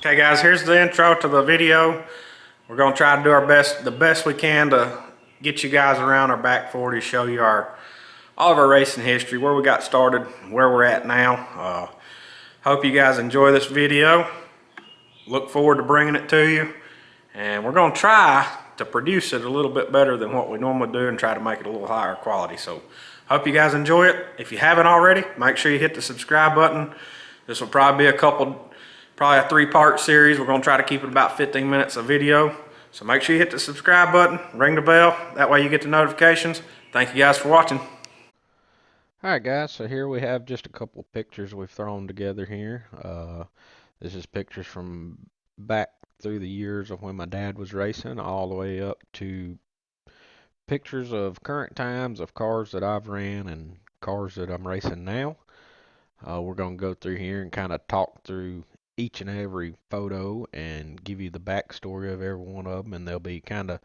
Okay guys, here's the intro to the video. We're going to try to do our best, the best we can to get you guys around our back 40, show you all of our racing history, where we got started, where we're at now. Hope you guys enjoy this video. Look forward to bringing it to you. And we're going to try to produce it a little bit better than what we normally do and try to make it a little higher quality. So hope you guys enjoy it. If you haven't already, make sure you hit the subscribe button. This will probably be probably a 3-part series. We're going to try to keep it about 15 minutes of video. So make sure you hit the subscribe button, ring the bell. That way you get the notifications. Thank you guys for watching. Alright guys, so here we have just a couple of pictures we've thrown together here. This is pictures from back through the years of when my dad was racing, all the way up to pictures of current times of cars that I've ran and cars that I'm racing now. We're going to go through here and kind of talk through each and every photo and give you the backstory of every one of them, and they'll be kind of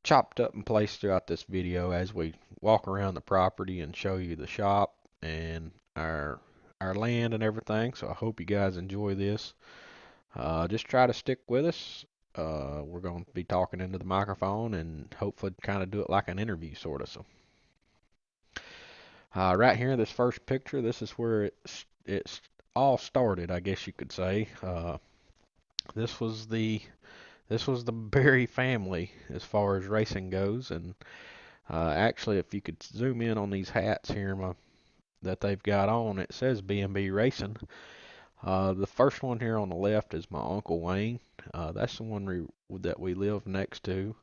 chopped up and placed throughout this video as we walk around the property and show you the shop and our land and everything. So I hope you guys enjoy this. Just try to stick with us. We're going to be talking into the microphone and hopefully kind of do it like an interview sort of. So right here, this first picture, this is where it's all started, I guess you could say. This was the Berry family as far as racing goes, and actually, if you could zoom in on these hats here that they've got on, it says B&B Racing. The first one here on the left is my Uncle Wayne. That's the one that we live next to.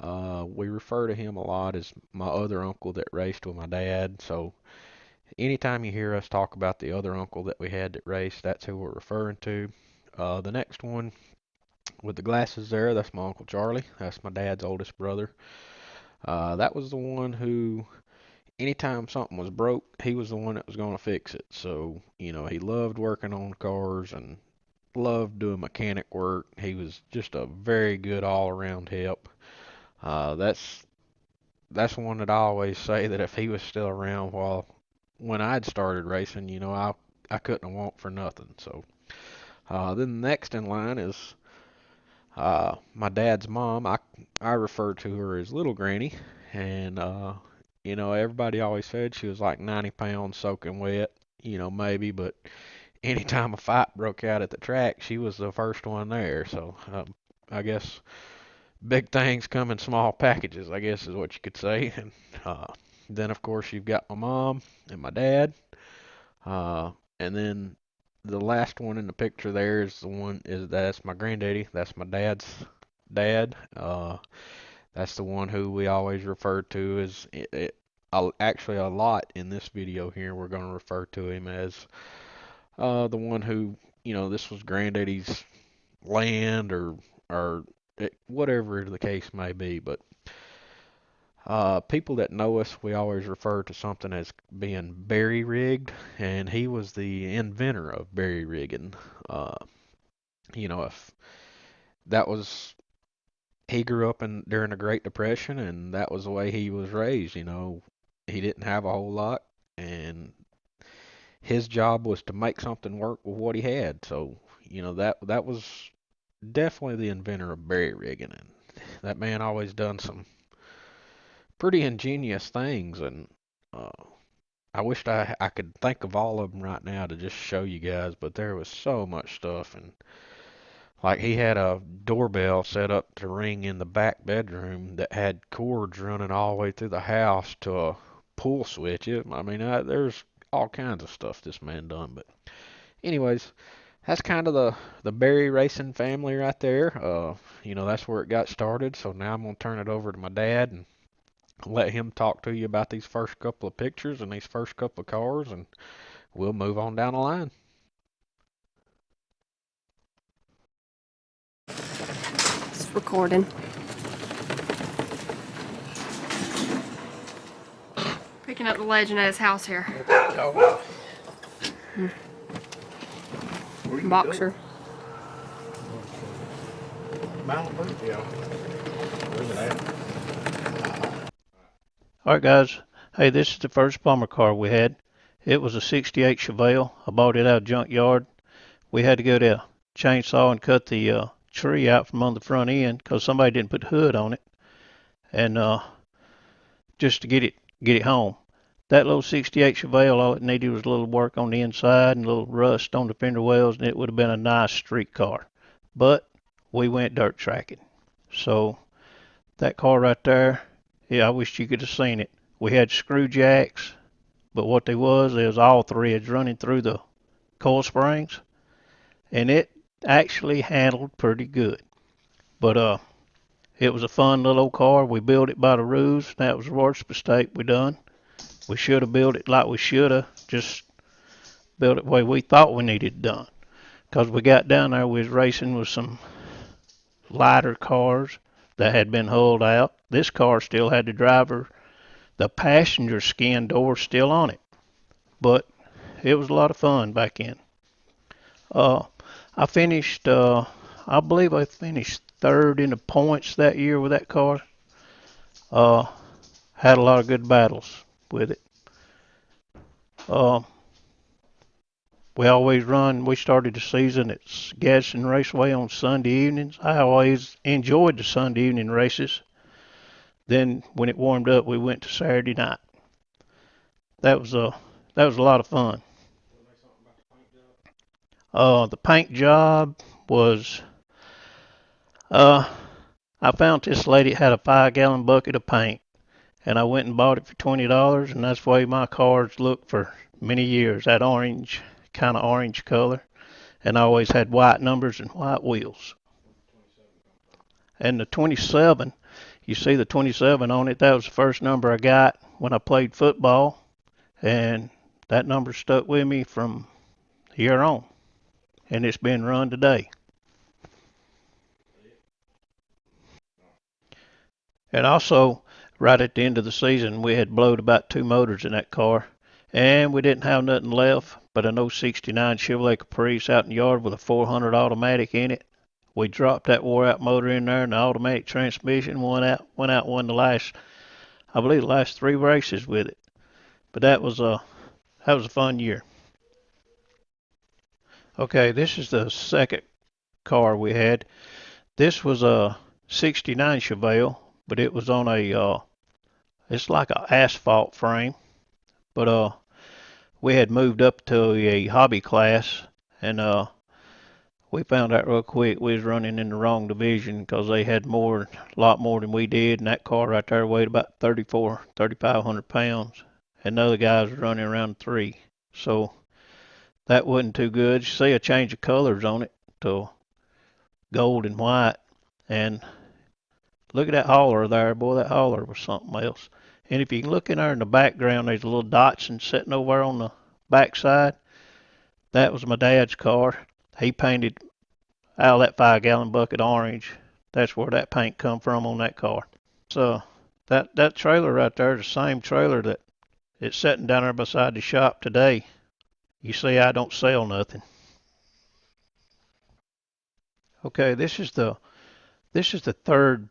We refer to him a lot as my other uncle that raced with my dad. So anytime you hear us talk about the other uncle that we had that raced, that's who we're referring to. The next one with the glasses there, that's my Uncle Charlie. That's my dad's oldest brother. That was the one who, anytime something was broke, he was the one that was going to fix it. So, you know, he loved working on cars and loved doing mechanic work. He was just a very good all-around help. That's one that I always say that if he was still around when I'd started racing, you know, I couldn't have want for nothing. So, then the next in line is my dad's mom. I refer to her as Little Granny, and you know, everybody always said she was like 90 pounds soaking wet, you know, maybe, but anytime a fight broke out at the track, she was the first one there. So I guess big things come in small packages, I guess is what you could say. And then of course you've got my mom and my dad, and then the last one in the picture there is that's my granddaddy. That's my dad's dad. That's the one who we always refer to as actually a lot in this video here. We're going to refer to him as the one who, you know, this was granddaddy's land or whatever the case may be. But people that know us, we always refer to something as being berry rigged, and he was the inventor of berry rigging. You know, if that was he grew up during the Great Depression, and that was the way he was raised. You know, he didn't have a whole lot, and his job was to make something work with what he had. So, you know, that was definitely the inventor of berry rigging, and that man always done some pretty ingenious things, and I wished I could think of all of them right now to just show you guys, but there was so much stuff. And like, he had a doorbell set up to ring in the back bedroom that had cords running all the way through the house to a pull switch. I mean, there's all kinds of stuff this man done. But anyways, that's kind of the Berry Racing family right there. You know, that's where it got started. So now I'm going to turn it over to my dad and let him talk to you about these first couple of pictures and these first couple of cars, and we'll move on down the line. It's recording. Picking up the legend at his house here. Boxer. Alright guys, hey, this is the first bomber car we had. It was a 68 Chevelle. I bought it out of junkyard. We had to go to chainsaw and cut the tree out from on the front end because somebody didn't put hood on it, and just to get it home. That little '68 Chevelle, all it needed was a little work on the inside and a little rust on the fender wells, and it would have been a nice street car. But we went dirt tracking. So that car right there, yeah, I wish you could have seen it. We had screw jacks, but what they was all threads running through the coil springs, and it actually handled pretty good. But it was a fun little old car. We built it by the rules. That was the worst mistake we done. We should have built it like we should have, just built it the way we thought we needed it done. Because we got down there, we was racing with some lighter cars that had been hulled out. This car still had the passenger skin door still on it. But it was a lot of fun back then. I finished, I believe I finished third in the points that year with that car. Had a lot of good battles with it. Uh, we started the season at Gadsden Raceway on Sunday evenings. I always enjoyed the Sunday evening races. Then when it warmed up, we went to Saturday night. That was a lot of fun. The paint job was, I found this lady had a 5-gallon bucket of paint, and I went and bought it for $20, and that's the way my cars looked for many years. That orange, kind of orange color, and I always had white numbers and white wheels. And the 27, you see the 27 on it, that was the first number I got when I played football, and that number stuck with me from here on, and it's been run today. And also, right at the end of the season, we had blowed about 2 motors in that car, and we didn't have nothing left but an '69 Chevrolet Caprice out in the yard with a 400 automatic in it. We dropped that wore-out motor in there, and the automatic transmission won the last, I believe, the last 3 races with it. But that was a fun year. Okay, this is the second car we had. This was a '69 Chevelle, but it was on it's like an asphalt frame. But we had moved up to a hobby class, and we found out real quick we was running in the wrong division because they had a lot more than we did, and that car right there weighed about 3,500 pounds, and the other guys were running around 3. So that wasn't too good. You see a change of colors on it to gold and white, and look at that hauler there, boy. That hauler was something else. And if you can look in there in the background, there's a little Datsun sitting over there on the backside. That was my dad's car. He painted out of that 5-gallon bucket orange. That's where that paint come from on that car. So that trailer right there is the same trailer that it's sitting down there beside the shop today. You see, I don't sell nothing. Okay, this is the third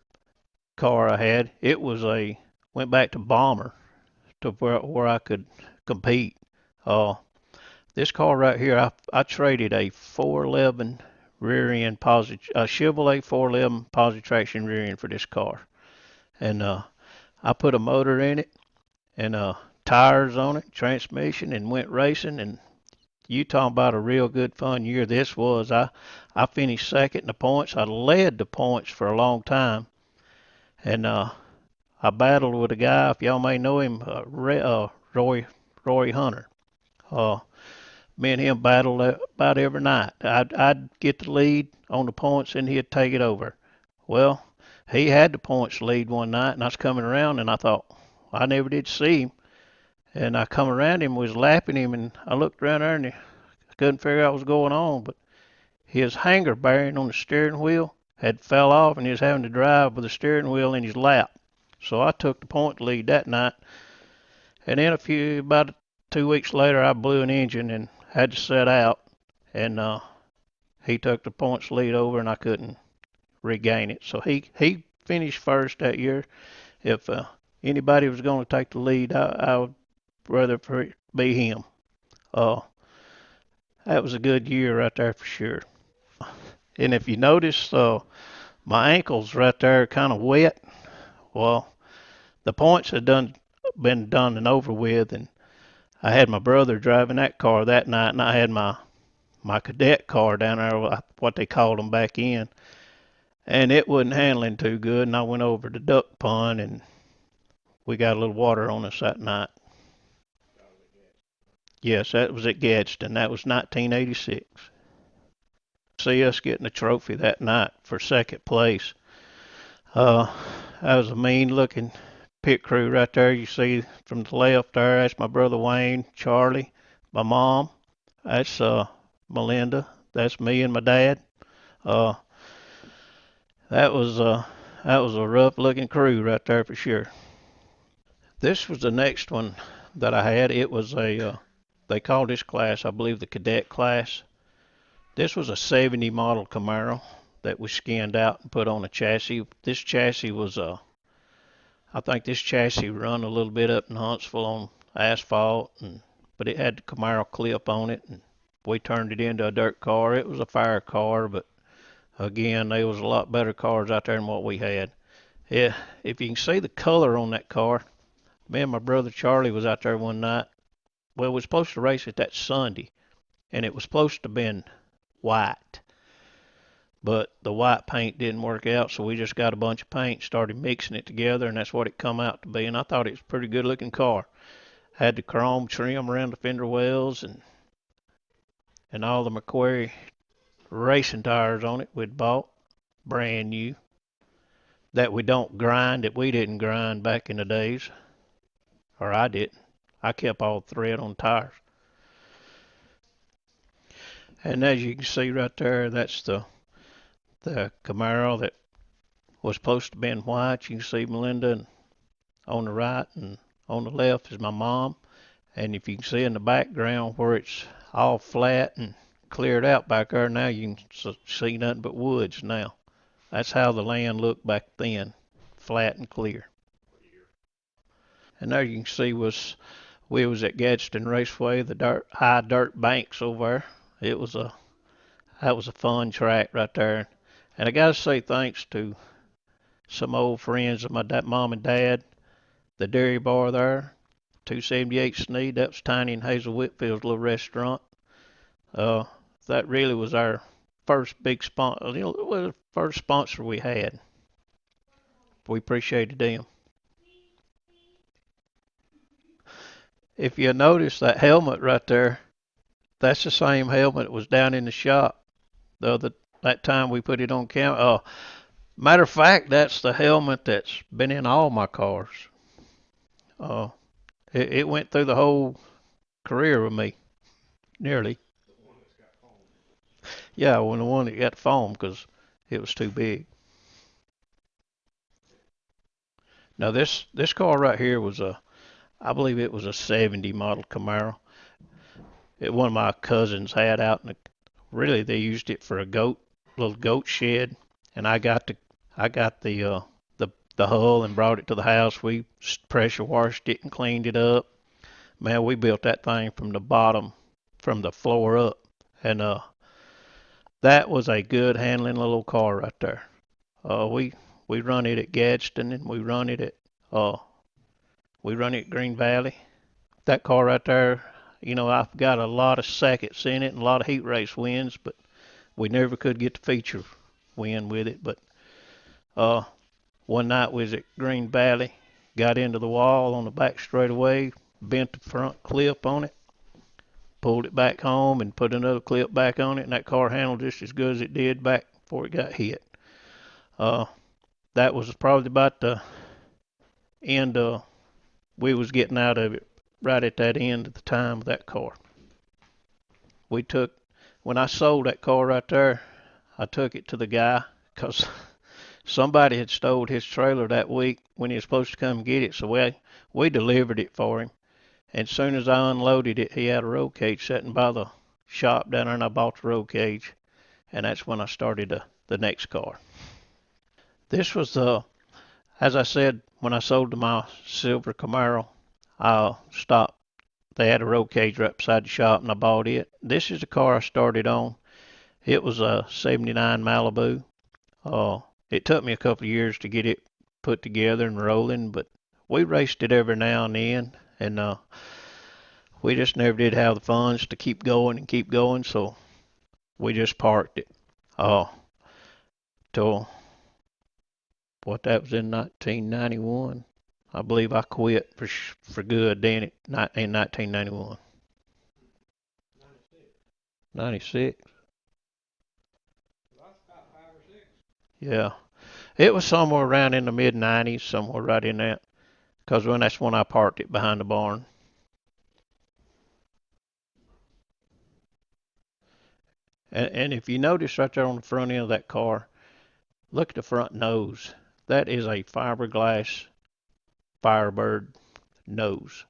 car I had. It was went back to Bomber to where I could compete. This car right here, I traded a 411 rear end a Chevrolet 411 positive traction rear end for this car, and I put a motor in it and tires on it, transmission, and went racing. And you talking about a real good fun year this was. I finished second in the points. I led the points for a long time, and I battled with a guy, if y'all may know him, Roy Hunter. Me and him battled about every night. I'd get the lead on the points, and he'd take it over. Well, he had the points lead one night, and I was coming around, and I thought, I never did see him. And I come around him, was lapping him, and I looked around there, and I couldn't figure out what was going on. But his hanger bearing on the steering wheel had fell off, and he was having to drive with the steering wheel in his lap. So I took the point lead that night. And then about 2 weeks later, I blew an engine and had to set out. And he took the points lead over, and I couldn't regain it. So he finished first that year. If anybody was going to take the lead, I would rather for it be him. That was a good year right there for sure. And if you notice, my ankles right there are kind of wet. Well, the points had been done and over with, and I had my brother driving that car that night, and I had my cadet car down there, what they called them back in, and it wasn't handling too good. And I went over to Duck Pond, and we got a little water on us that night. Yes, that was at Gadsden. That was 1986. See us getting a trophy that night for second place. Uh, that was a mean-looking pit crew right there. You see from the left there, that's my brother Wayne, Charlie, my mom. That's Melinda. That's me and my dad. Uh, that was a rough-looking crew right there for sure. This was the next one that I had. It was they called this class, I believe, the cadet class. This was a 70 model Camaro that was skinned out and put on a chassis. This chassis was I think this chassis run a little bit up in Huntsville on asphalt, but it had the Camaro clip on it, and we turned it into a dirt car. It was a fire car, but again, there was a lot better cars out there than what we had. Yeah, if you can see the color on that car, me and my brother Charlie was out there one night. Well, we were supposed to race it that Sunday, and it was supposed to have been white. But the white paint didn't work out, so we just got a bunch of paint, started mixing it together, and that's what it come out to be. And I thought it was a pretty good looking car. Had the chrome trim around the fender wells and all the McQuarrie racing tires on it we'd bought, brand new. That we don't grind, that we didn't grind back in the days. Or I didn't. I kept all the thread on the tires. And as you can see right there, that's the Camaro that was supposed to be in white. You can see Melinda on the right, and on the left is my mom. And if you can see in the background where it's all flat and cleared out back there, now you can see nothing but woods now. That's how the land looked back then, flat and clear. And there you can see we was at Gadsden Raceway, the high dirt banks over there. That was a fun track right there. And I gotta say thanks to some old friends of my mom and dad, the dairy bar there, 278 Sneed. That was Tiny and Hazel Whitfield's little restaurant. That really was our first big sponsor. It was the first sponsor we had. We appreciated them. If you notice that helmet right there, that's the same helmet that was down in the shop that time we put it on camera. Matter of fact, that's the helmet that's been in all my cars. It went through the whole career with me, nearly. Yeah, when the one that got foam because it was too big. Now this car right here was I believe it was a 70 model Camaro. One of my cousins had out in really they used it for a little goat shed, and I got the hull and brought it to the house. We pressure washed it and cleaned it up. Man, we built that thing from the bottom, from the floor up, and that was a good handling little car right there. We run it at Gadsden, and we run it at Green Valley. That car right there, I've got a lot of seconds in it and a lot of heat race wins, but we never could get the feature win with it. But one night we was at Green Valley, got into the wall on the back straightaway, bent the front clip on it, pulled it back home and put another clip back on it, and that car handled just as good as it did back before it got hit. That was probably about the end we was getting out of it, right at that end of the time of that car. When I sold that car right there, I took it to the guy because somebody had stole his trailer that week when he was supposed to come get it, so we delivered it for him. And as soon as I unloaded it, he had a roll cage sitting by the shop down there, and I bought the roll cage, and that's when I started the next car. This was as I said, when I sold my silver Camaro, I stopped. They had a roll cage right beside the shop, and I bought it. This is the car I started on. It was a '79 Malibu. It took me a couple of years to get it put together and rolling, but we raced it every now and then, and we just never did have the funds to keep going and keep going, so we just parked it. Uh, till what that was in 1991. I believe I quit for good then in 1991. 96. Yeah. It was somewhere around in the mid 90s, somewhere right in that. Because that's when I parked it behind the barn. And if you notice right there on the front end of that car, look at the front nose. That is a fiberglass Firebird nose.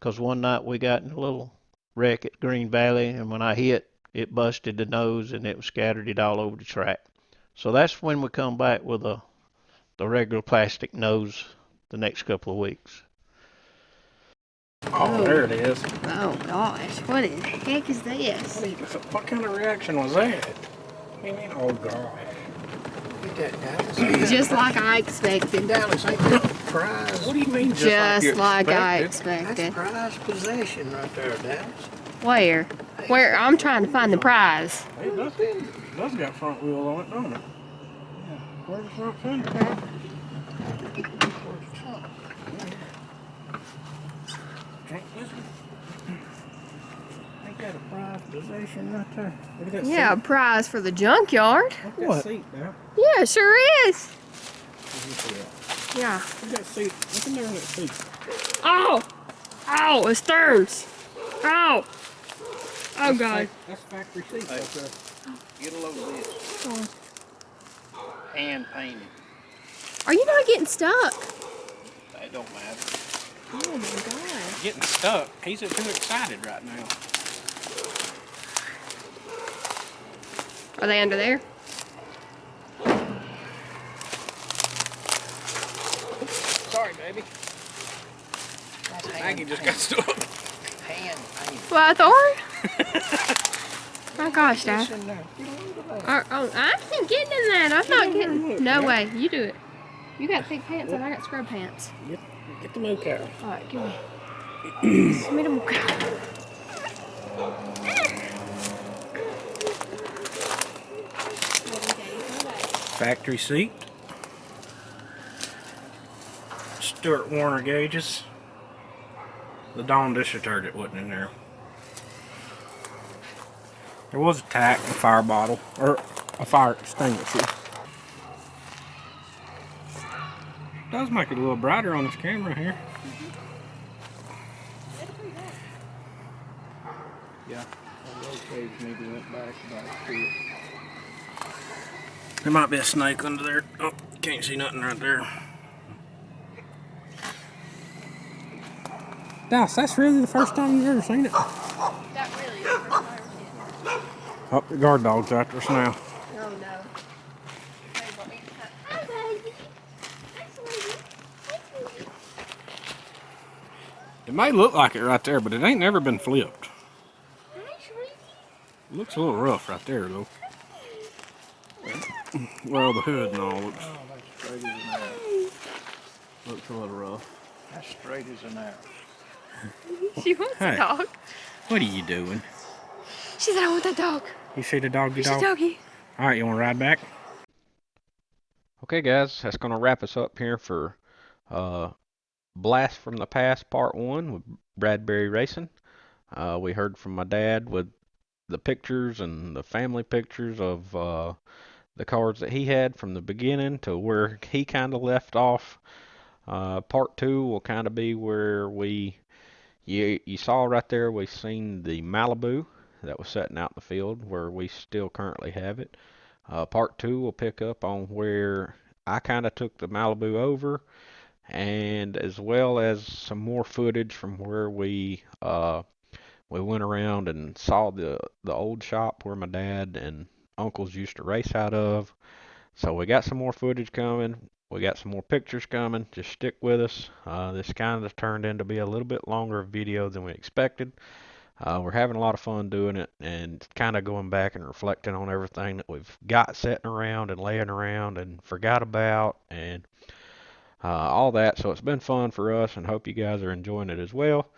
Because one night we got in a little wreck at Green Valley, and when I hit, it busted the nose and it scattered it all over the track. So that's when we come back with the regular plastic nose the next couple of weeks. Oh, there it is. Oh gosh, what in the heck is this? What kind of reaction was that? What do you mean, oh God? Look at that, Dallas. Just like I expected. Dallas, ain't that prize? What do you mean Just like I That's expected. prize possession right there, Dallas. Where? Where? I'm trying to find the prize. It does got front wheel on it, don't it? Yeah. Where's the front fender? Ain't that a prize possession right there? Look at that Yeah, a prize for the junkyard. seat. Look at What? that seat now. Yeah, it sure is. Yeah. Look at that seat. Look in there in that seat. Oh! Oh, it stirs. Oh! Oh God. That's factory seat right there. Get a load of this. Hand painted. Are you not getting stuck? That don't matter. Oh my God. Getting stuck. He's too excited right now. Are they under there? Sorry, baby. That's Maggie just got stuck. hand painted. What, Thor? Oh gosh, Dad. It's in there. Get a load of that. Oh, I ain't getting in that. I'm not getting. No way. You do it. You got thick pants and I got scrub pants. Get the milk out. All right, give me. Give me the milk. Factory seat. Stuart Warner gauges. The Dawn dish detergent wasn't in there. There was a tack, a fire bottle, or a fire extinguisher. Does make it a little brighter on this camera here. Yeah. Those page maybe went back to it. There might be a snake under there. Oh, can't see nothing right there. Dallas, that's really the first time you've ever seen it. That really is the first time I've seen it. Oh, the guard dog's after us now. Oh no. Hi, baby. Hi, sweetie. Hi, sweetie. It may look like it right there, but it ain't never been flipped. Hi, sweetie. It looks a little rough right there, though. Well, the hood and all looks, Oh, that's straight as an arrow. looks a little rough. That's straight as an arrow. She wants Hey. a dog. What are you doing? She said, I want that dog. You see the doggy She's a dog? doggy. All right, you want to ride back? Okay, guys, that's going to wrap us up here for Blast from the Past Part 1 with Bradbury Racing. We heard from my dad with the pictures and the family pictures of the cars that he had from the beginning to where he kind of left off. Part 2 will kind of be where you saw right there, we seen the Malibu that was sitting out in the field where we still currently have it. Part 2 will pick up on where I kind of took the Malibu over, and as well as some more footage from where we went around and saw the old shop where my dad and uncles used to race out of. So we got some more footage coming. We got some more pictures coming. Just stick with us. This kind of turned into be a little bit longer video than we expected. We're having a lot of fun doing it and kind of going back and reflecting on everything that we've got sitting around and laying around and forgot about and all that. So it's been fun for us and hope you guys are enjoying it as well.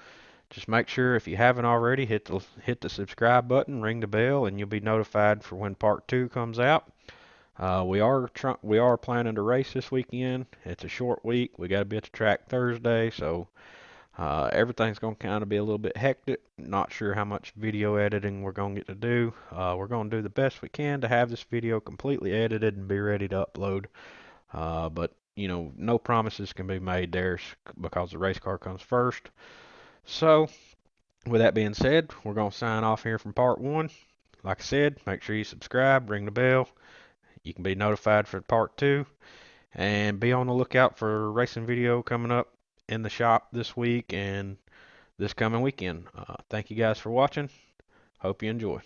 Just make sure if you haven't already, hit the subscribe button, ring the bell, and you'll be notified for when part 2 comes out. We are planning to race this weekend. It's a short week. We got to be at the track Thursday, so everything's going to kind of be a little bit hectic. Not sure how much video editing we're going to get to do. We're going to do the best we can to have this video completely edited and be ready to upload. But no promises can be made there because the race car comes first. So, with that being said, we're going to sign off here from part 1. Like I said, make sure you subscribe, ring the bell. You can be notified for part 2. And be on the lookout for a racing video coming up in the shop this week and this coming weekend. Thank you guys for watching. Hope you enjoy.